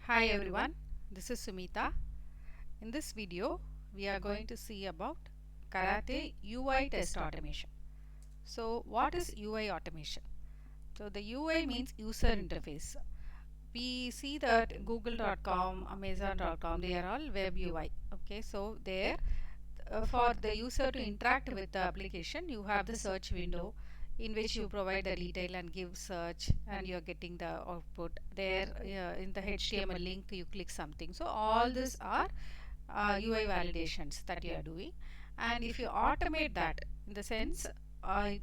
Hi everyone, this is Sumita. In this video, we are going to see about Karate UI test automation. So, what is UI automation? So, the UI means user interface. We see that Google.com, Amazon.com, they are all web UI. Okay, so there for the user to interact with the application, you have the search window in which you provide the detail and give search, and you're getting the output there. In the HTML link you click something, so all these are UI validations that you are doing. And if you automate that in the sense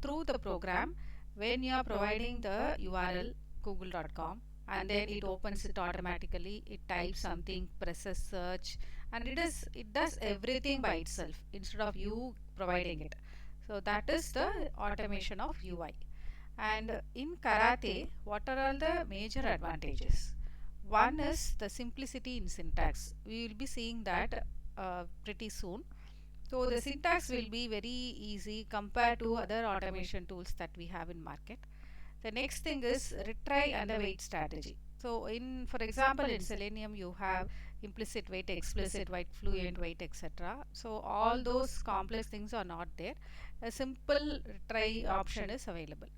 through the program, when you are providing the URL google.com, and then it opens it automatically, it types something, presses search, and it does everything by itself instead of you providing it. So that is the automation of UI. And in karate, what are all the major advantages? One is the simplicity in syntax. We will be seeing that pretty soon. So the syntax will be very easy compared to other automation tools that we have in market. The next thing is retry and the wait strategy. So in, for example, in Selenium you have implicit wait, explicit wait, fluent wait, etc. So all those complex things are not there. A simple retry option is available.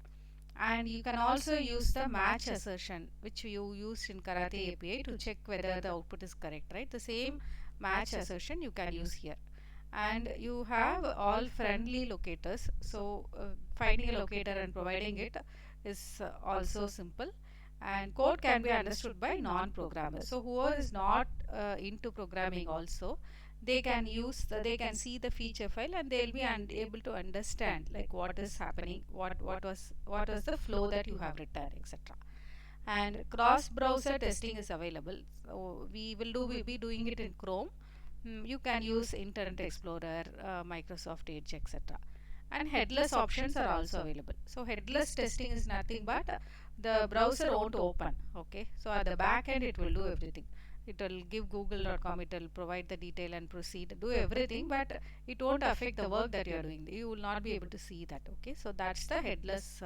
And you can also use the match assertion which you used in Karate API to check whether the output is correct, right? The same match assertion you can use here. And you have all friendly locators, so finding a locator and providing it is also simple. And code can be understood by non-programmers, so whoever is not into programming also, they can see the feature file, and they'll be able to understand like what is happening, what was the flow that you have written, etc. And cross browser testing is available, so we'll be doing it in Chrome. You can use Internet Explorer, Microsoft Edge, etc. And headless options are also available. So headless testing is nothing but the browser won't open. Okay, so at the back end it will do everything. It will give google.com, it will provide the detail and proceed, do everything, but it won't affect the work that you are doing. You will not be able to see that. Okay, so that's the headless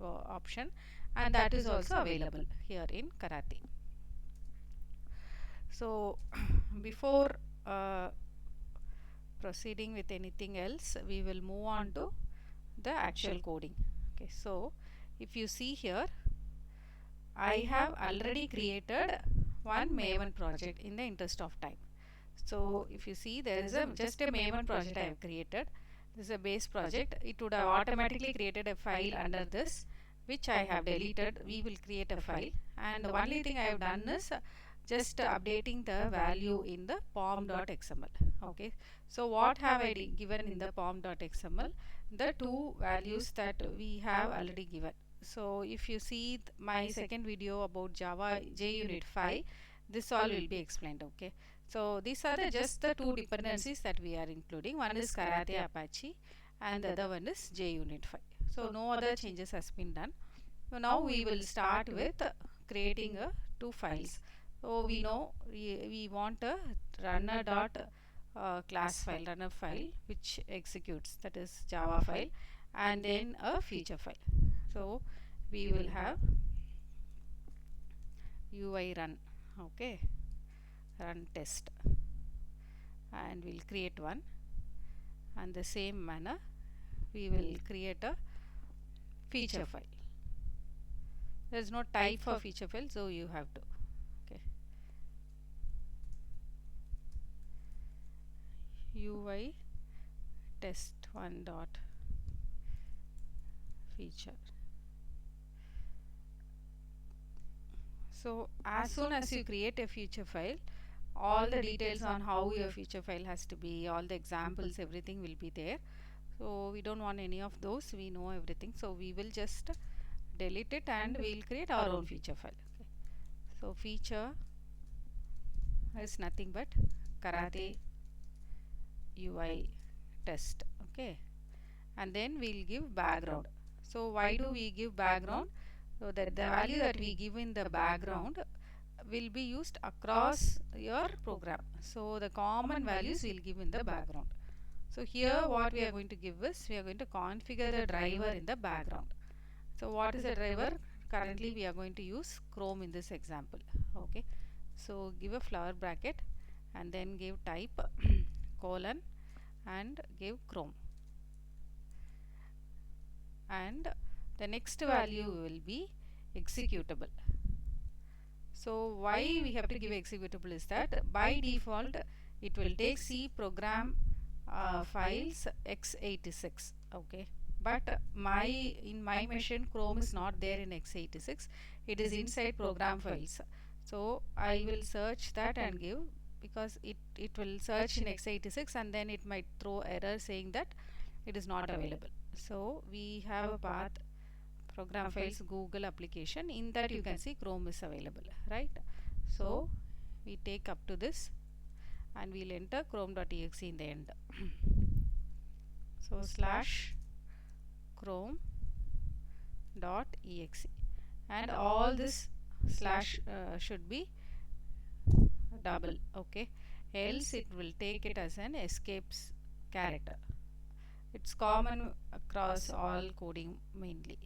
option, and that is also available here in Karate. So before uh, proceeding with anything else, we will move on to the actual coding. Okay, so if you see here, I have already created one Maven project in the interest of time. So if you see, there is a just a Maven project I have created. This is a base project. It would have automatically created a file under this, which I have deleted. We will create a file, and the only thing I have done is just updating the value in the pom.xml. Okay, so what have I given in the pom.xml? The two values that we have already given. So if you see my second video about Java JUnit 5, this all will be explained. Okay, so these are just the two dependencies that we are including. One is Karate Apache and the other one is JUnit 5. So no other changes has been done. So now we will start with creating two files. So we know we want a runner dot class file, runner file, which executes, that is Java file, and then a feature file. So we will have UI run, okay, run test, and we'll create one, and the same manner we will create a feature file. There is no type for feature file, so you have to, okay, UI test one dot feature. So as soon as you create a feature file, all the details on how your feature file has to be, all the examples, everything will be there. So we don't want any of those, we know everything, so we will just delete it and we'll create our own feature file. Okay. So feature is nothing but Karate UI test. Okay, and then we'll give background. So why do we give background? So that the value that we give in the background will be used across your program. So the common values we'll give in the background. So here what we are going to give is, we are going to configure the driver in the background. So what is the driver? Currently we are going to use Chrome in this example. Okay, So give a flower bracket and then give type colon and give Chrome, and the next value will be executable. So why we have to give executable is that by default it will take C program files x86, okay, but in my machine Chrome is not there in x86, it is inside program files. So I will search that and give, because it will search in x86 and then it might throw error saying that it is not available. So we have a path program files Google application, in that you can see Chrome is available, right? So we take up to this and we'll enter chrome.exe in the end. So slash chrome.exe, and all this slash should be double, okay, else it will take it as an escapes character. It's common across all coding mainly.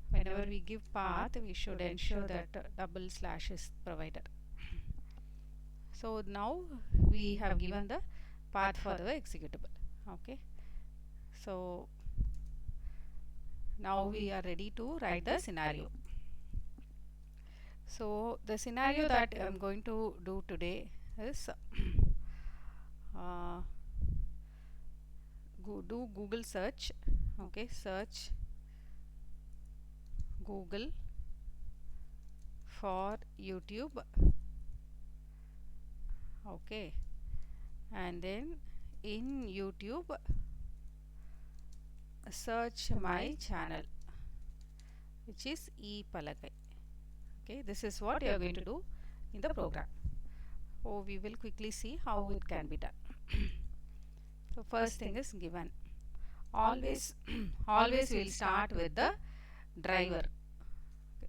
Whenever we give path, we should ensure that double slash is provided. So now we have given the path for the executable, okay. So now we are ready to write the scenario. So the scenario that I am going to do today is do Google search, okay, search Google for YouTube, okay, and then in YouTube search my channel, which is ePalagai, okay. This is what you are going to do in the program. So we will quickly see how it can be done. So first thing is given, always always we will start with the driver.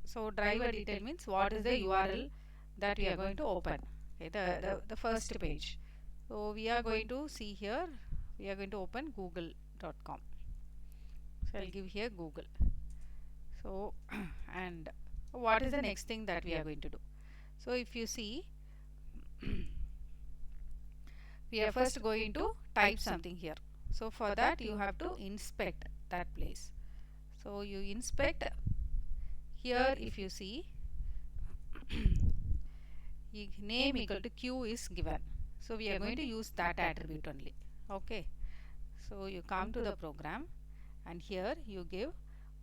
So driver detail means what is the URL that we are going to open, okay, the first page. So we are going to see here, we are going to open google.com. So I'll give here Google. So and what is the next thing that we are going to do? So if you see, we are first going to type something here. So for that you have to inspect that place. So you inspect here. If you see, name equal to Q is given, so we are going to use that attribute only, okay. So you come to the program and here you give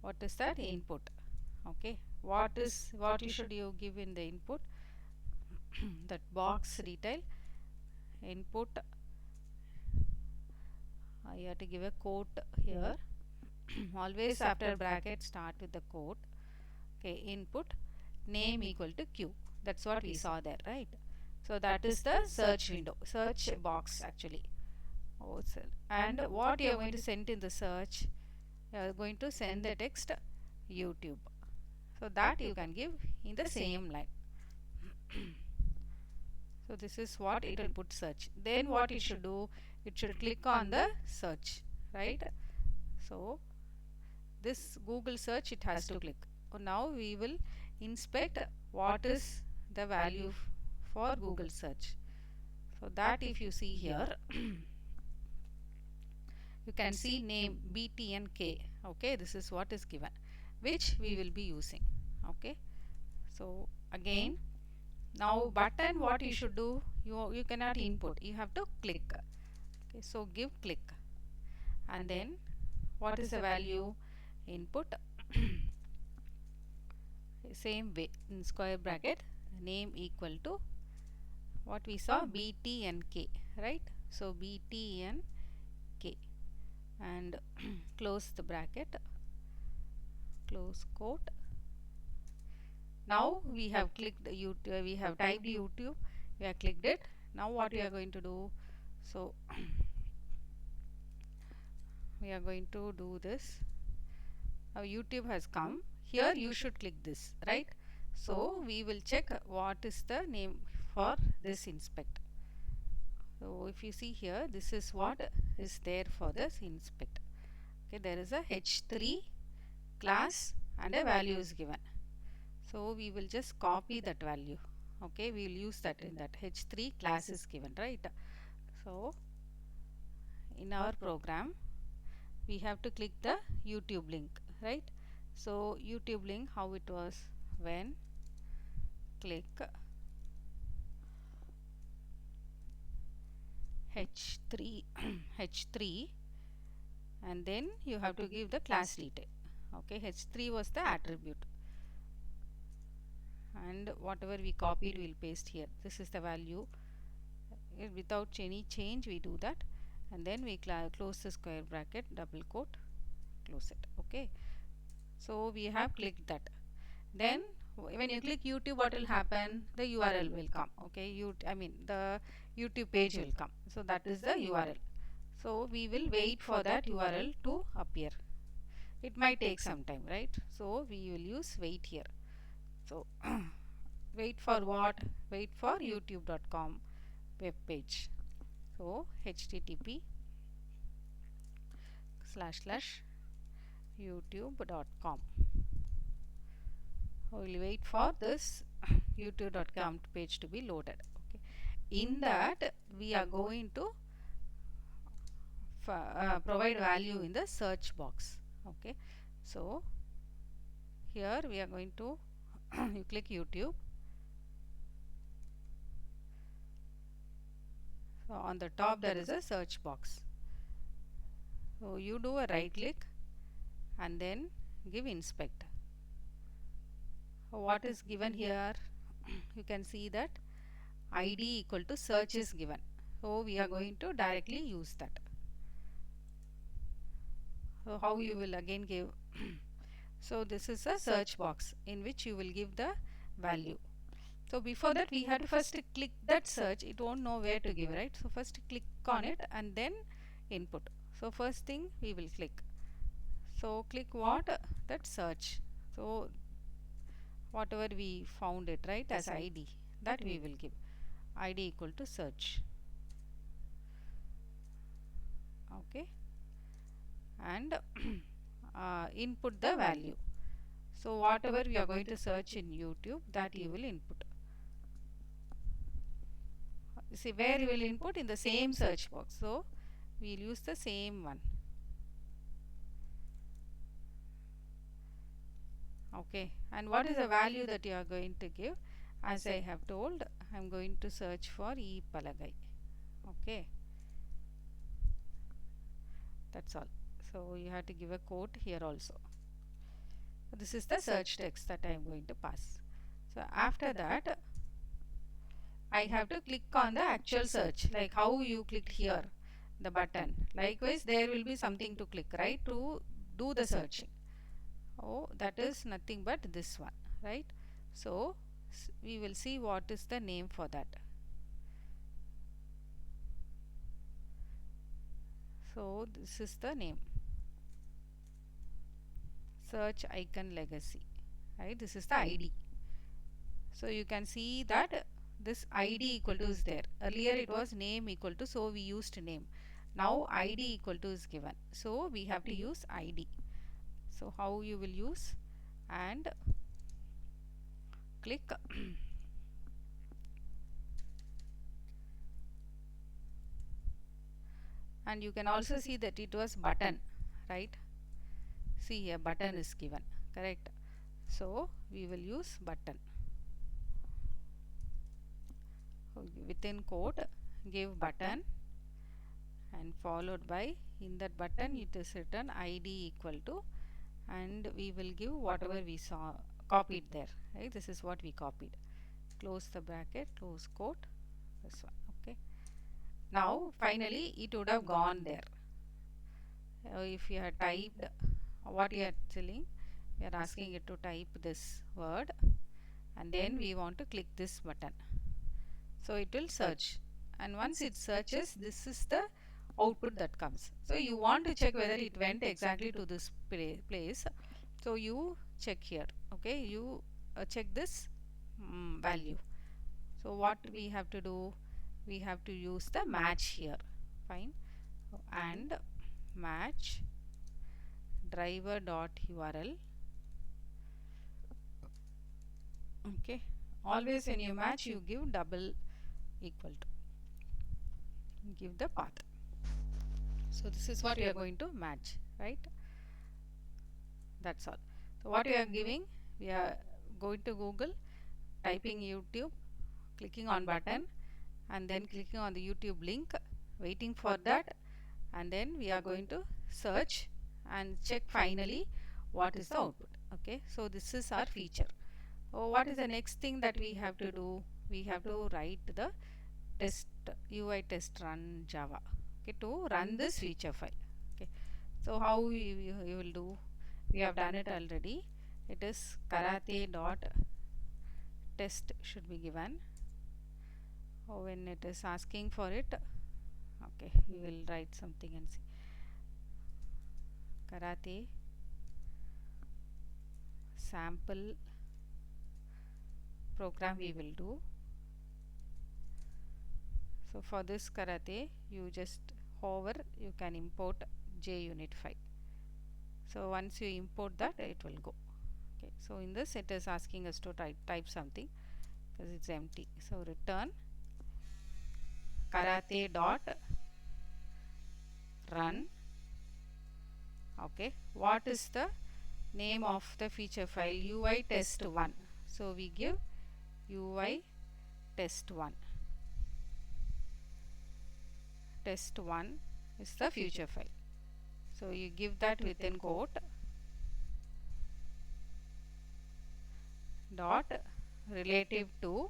what is that input, okay. What you should you give in the input? That box detail input, you have to give a quote here. Always after bracket start with the quote, okay. Input name equal to Q, that's what we saw there, right? So that is the search window, search box actually. And what you are going to send in the search, you are going to send the text YouTube, so that you can give in the same line. So this is what it will put search. Then what it should do, it should click on the search, right? So this Google search, it has to click. So now we will inspect what is the value for Google search. So that if you see here, you can see name BTNK, okay. This is what is given, which we will be using, okay. So again, now button, what you should do, you cannot input, you have to click, okay. So give click, and then what is the value? Input same way in square bracket, name equal to what we saw, BTNK, right? So BTNK, and close the bracket, close quote. Now we have clicked YouTube, we have typed YouTube, we have clicked it. Now what we are going to do? So we are going to do this. Now YouTube has come. Here you should click this, right? So we will check what is the name for this inspect. So if you see here, this is what is there for this inspect. Okay, there is a H3 class and a value is given. So we will just copy that value. Okay, we will use that in that h3 class is given, right? So in our program we have to click the YouTube link, right? So YouTube link, how it was, when click h3 h3, and then you have to give the class detail. Okay, h3 was the attribute, and whatever we copied we'll paste here. This is the value. Without any change we do that, and then we close the square bracket, double quote, close it. Okay, so we have clicked that. Then when you click YouTube, what will happen? The URL will come. Okay, the YouTube page will come. So that is the URL. So we will wait for that URL to appear. It might take some time, right? So we will use wait here. So wait for what? Wait for youtube.com web page. So http://youtube.com. We will wait for this youtube.com page to be loaded. Okay, in that we are going to provide value in the search box. Okay, so here we are going to you click YouTube. So on the top there is a search box. So you do a right click and then give inspect. What is given here? You can see that ID equal to search is given. So we are going to directly use that. So how you will again give so this is a search box in which you will give the value. So before that we had to first click that search. It won't know where to give, right? So first click on it and then input. So first thing we will click. So click what? That search. So whatever we found it, right, as ID, that we will give. ID equal to search. Okay, and input the value. So whatever we are going to search in YouTube, that you will input. See where you will input? In the same search box. So we will use the same one. Okay, and what is the value that you are going to give? As I have told, I am going to search for E Palagai. Okay, that's all. So you have to give a quote here also. This is the search text that I am going to pass. So after that I have to click on the actual search, like how you clicked here, the button. Likewise there will be something to click, right, to do the searching. Oh, that is nothing but this one, right? So we will see what is the name for that. So this is the name, search icon legacy, right? This is the ID. So you can see that this ID equal to is there. Earlier it was name equal to, so we used name. Now ID equal to is given, so we have to use ID. So how you will use? And click and you can also see that it was button, right? See here, button is given, correct? So we will use button. Within quote give button, and followed by, in that button it is written ID equal to, and we will give whatever we saw copied there, right? This is what we copied. Close the bracket, close quote, this one. Okay, now finally it would have gone there. If you had typed what you are telling, we are asking it to type this word, and then we want to click this button. So it will search, and once it searches, this is the output that comes. So you want to check whether it went exactly to this place. So you check here. Okay, you check this value. So what we have to do? We have to use the match here. Fine, and match driver.url. Okay, always when you match you give double equal to, give the path. So this is what we are going to match, right? That's all. So what we are giving, we are going to Google, typing YouTube, clicking on button, and then clicking on the YouTube link, waiting for that, and then we are going to search and check finally what is the output. Okay, so this is our feature. Oh, what is the next thing that we have to do? We have to write the test UI test run Java, okay, to run this feature file. Okay, so how you will do? We have done it already. It is karate dot test should be given. Oh, when it is asking for it, okay, we will write something and see. Karate sample program we will do. So for this karate, you just hover, you can import JUnit file. So once you import that, it will go. Okay, so in this it is asking us to type something because it's empty. So return karate dot run. Okay, what is the name of the feature file? UI test 1. So we give UI test 1. Test 1 is the feature file. So you give that within quote dot relative to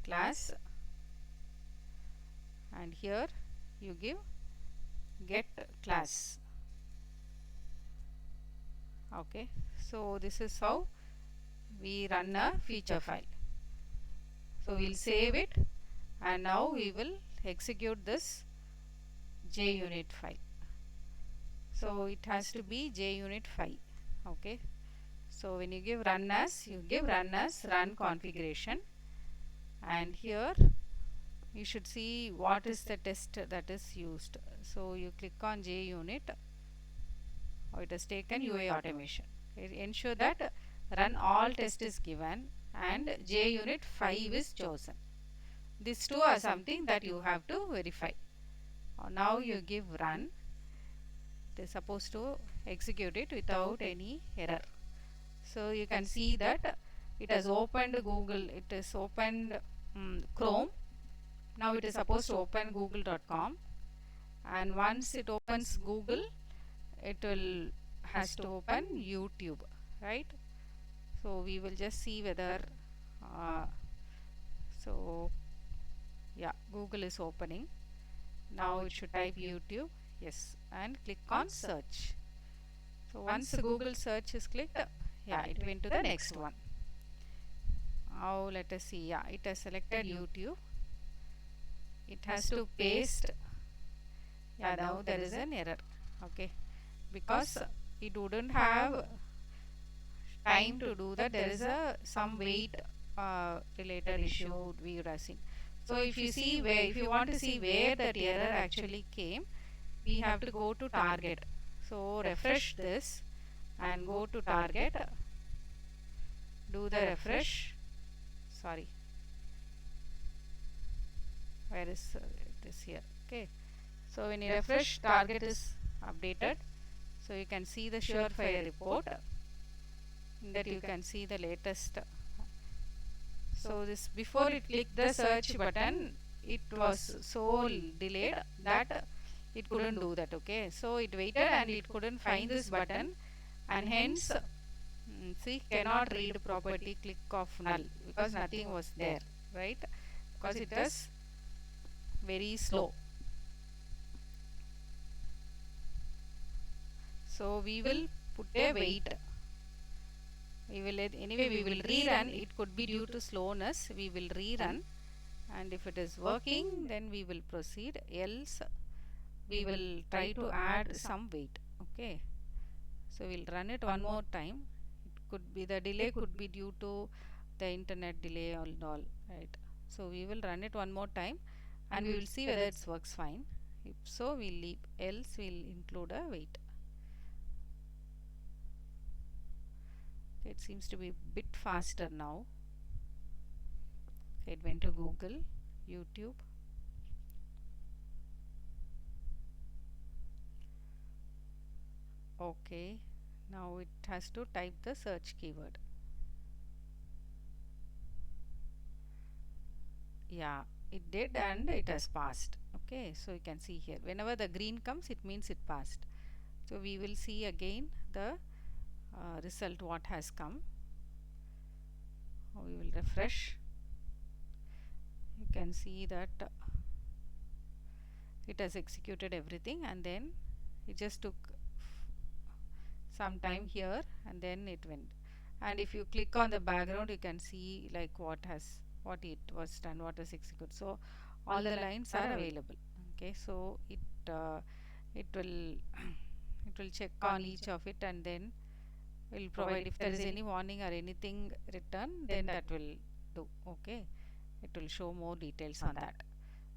class, and here you give get class. Okay, so this is how we run a feature file. So we'll save it, and now we will execute this JUnit file. So it has to be JUnit 5. Okay, so when you give run as, you give run as run configuration, and here you should see what is the test that is used. So you click on JUnit. Oh, it has taken UI automation. Okay, ensure that run all test is given and JUnit 5 is chosen. These two are something that you have to verify. Now you give run. It is supposed to execute it without any error. So you can see that it has opened Google, it is opened Chrome. Now it is supposed to open google.com, and once it opens Google, it will has to open YouTube, right? So we will just see whether so yeah, Google is opening. Now it should type YouTube, yes, and click on search. So once the Google search is clicked, yeah, it went to the next one. Now let us see, yeah, it has selected YouTube. It has to paste. Yeah, now there is an error. Okay, because it wouldn't have time to do that. There is some weight related issue we would have seen. So if you see where, if you want to see where that error actually came, we have to go to target. So refresh this and go to target. Do the refresh. Sorry, where is it is here. Okay, so when you refresh, target is updated. So you can see the Surefire report. In that you can see the latest. So this, before it clicked the search button, it was so delayed that it couldn't do that. Okay, so it waited and it couldn't find this button, and hence see, cannot read property, click of null, because nothing was there, right? Because it is very slow. So we will put a wait. We will anyway we will rerun. It could be due to slowness. We will rerun, and if it is working, then we will proceed. Else we will try to add some wait. Okay, so we'll run it one more time. It could be the delay could be due to the internet delay and all, right? So we will run it one more time, and we will see whether it works fine. If so, we'll leave. Else we'll include a wait. It seems to be a bit faster now. It went to Google, YouTube. Okay, now it has to type the search keyword. Yeah, it did and it has passed. Okay, so you can see here whenever the green comes, it means it passed. So we will see again the result what has come. We will refresh. You can see that it has executed everything, and then it just took some time here and then it went. And if you click on the background, you can see like what it was done, what was executed. So all the lines are available. Okay, so it will it will check on each of it, and then will provide if there is any warning or anything written, then that will do. Okay, it will show more details on that.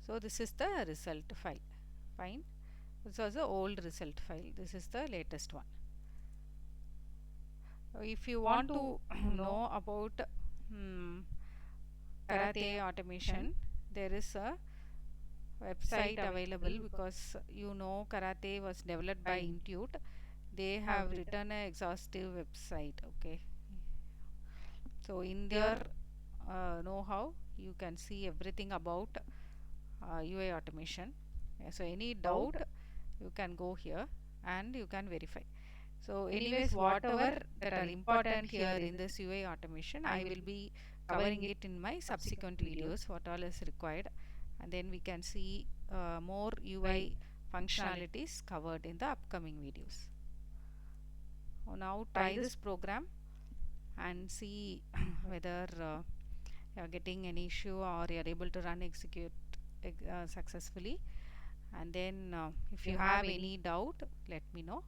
So this is the result file. Fine, this was the old result file, this is the latest one. If you want to know about karate automation, there is a website available, because you know karate was developed by Intuit. They have written an exhaustive website. Okay, so in their know-how you can see everything about UI automation. So any doubt, you can go here and you can verify. So anyways, whatever that are important here in this UI automation, I will be covering it in my subsequent videos, what all is required, and then we can see more UI functionalities covered in the upcoming videos. Now try this program and see whether you are getting any issue or you are able to run execute successfully. And then if you have any doubt, let me know.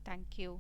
Thank you.